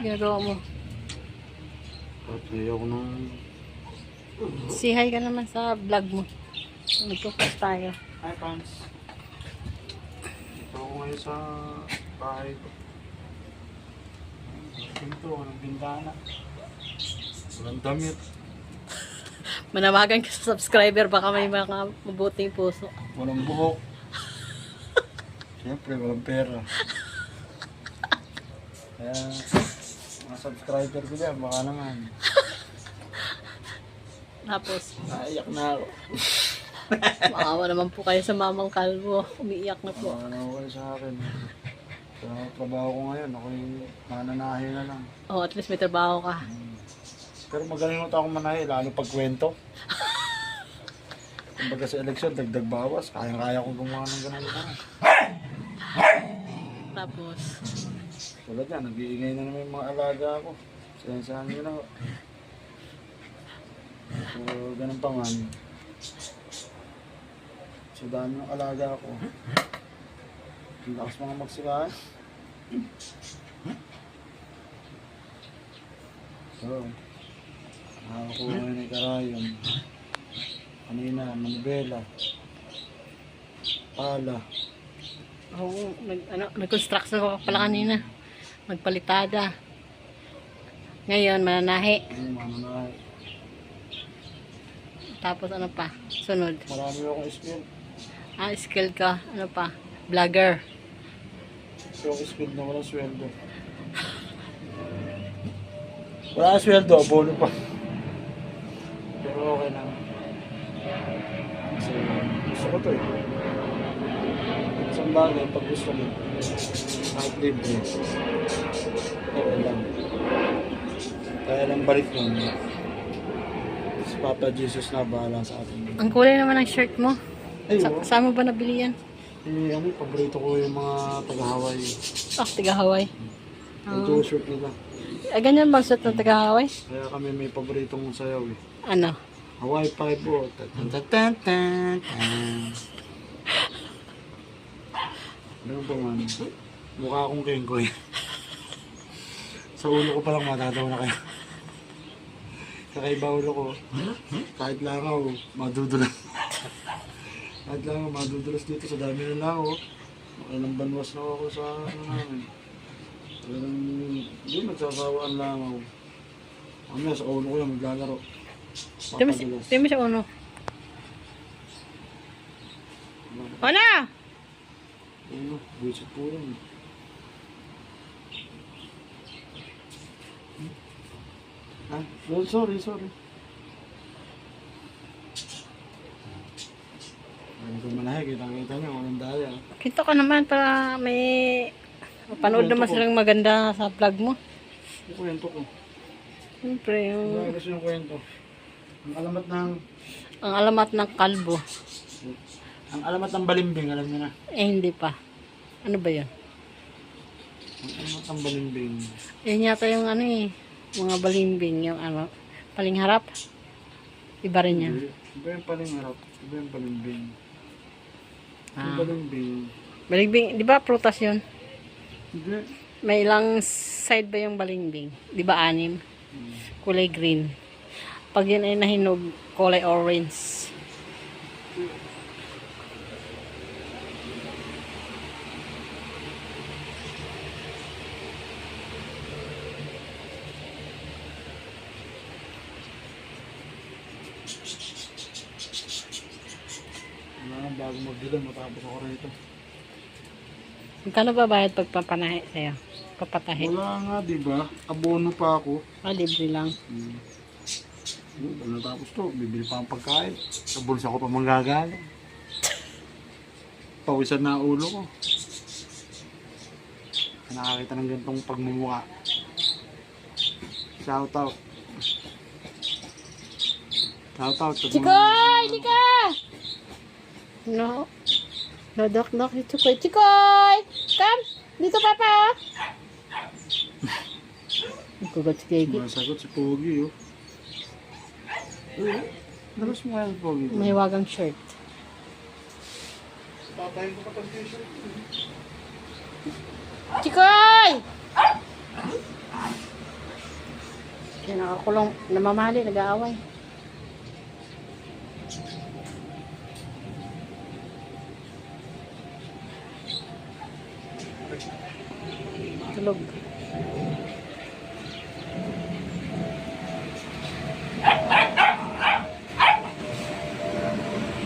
ginagawa mo? Pati ako nung... Say hi ka naman sa vlog mo. Nagpo-post tayo. Hi, Pans. Ito ako ngayon sa bahay ko. Pinto, walang bintana. Walang damit. Manawagan ka sa subscriber, baka may mga mabuting puso. Walang buhok. Siyempre, walang pera. Kaya, mga subscriber ko dyan, baka naman. Tapos, Naiyak na ako. maawa naman po kayo sa mamang kalbo. Umiiyak na po. Ano kayo sa akin? Sa trabaho ko ngayon, ako'y mananahe na lang. Oh, at least may trabaho ka. Pero magaling ako manahe, lalo pag kwento. Kumbaga sa eleksyon, dagdag bawas. Kaya-kaya kong gumawa ng ganun na. Tapos, Tulad yan, nag-iingay na naman yung mga alaga ko. Siyansahan nyo na ako. So, ganun pa man. So, dami yung alaga ko. Ang lakas mga magsikahan. So, nakakuha na yung karayon. Kanina, manibela. Pala. oh, nag-construction ko pala kanina. Magpalitada. Ngayon, mananahi. Mananahe. Tapos ano pa? Sunod. Marami akong skill. Skill ka. Ano pa? Vlogger. So, skill na walang sweldo. Wala na sweldo, abono pa. Pero okay lang. Kasi gusto ko to eh. Isang bagay, pag gusto mo, kahit libre, okay lang. Kaya lang balik nun. Si Papa Jesus na bahala sa atin. Ang kulay naman ng shirt mo. Ay, oh. Saan mo ba nabili yan? Eh, ano, paborito ko yung mga taga-Hawaii. Tiga Hawaii. Ito shirt nila. Ganyan bang suit ng tiga Hawaii? Kaya kami may paboritong sayaw eh. Ano? Hawaii 5 po. Tan-tan-tan-tan. Ano ba man? Mukha akong kengkoy. Sa ulo ko palang matatawa na kayo. Kakaiba ulo ko. Kahit lang ako, madudulas. Kahit lang ako, madudulas dito sa dami ng lao. Ilang banwas na ako sa ano namin. Talagang, hindi, nagsasawaan lang ako. Ano, sa ulo ko yan, maglalaro. Papadulas. Timo siya uno. Ano? Ano, buisit po yan. Ah, well, sorry. Ano ko manahe, kita-kita nyo, walang daya. Kita ka naman para may mapanood naman silang maganda sa vlog mo. Yung kwento ko. Siyempre, Ano gusto yung kwento? ang alamat ng kalbo. Ang alamat ng balimbing, alam niyo na. Hindi pa. Ano ba yun? Ang alamat ng balimbing. Yan yata yung ano eh. Mga balimbing. Yung ano. Paling harap. Iba rin yan. Iba yung palingharap, iba yung balimbing. Yung Ah. balimbing. Balimbing. Di ba prutas yun? Hindi. May ilang side ba yung balimbing? Di ba anim? Kulay green. Pag yun ay nahinog, kulay orange. Wala, bago magdilan, matapos ako rito. Magkano ba bayad pagpapanahe sa'yo? Papatahe? Wala nga, di ba? Abono pa ako. Libre lang. Pag natapos to, bibili pa ang pagkain. Sa bulsa ko pa manggagaling. Pawisan na ulo ko. Nakakita ng ganitong pagmumukha. Shout out. Shout out. Chikoy! Chika! No. Knock. Chikoy! Chikoy! Come! Dito, Papa! Nagkugat si Kegi. Masagot si Pogi, oh. Dalas mo kaya si Pogi? May wagang shirt. Patayin ko pa itong t-shirt. Chikoy! Yan, nakakulong, namamali, nag-aaway. Tulog.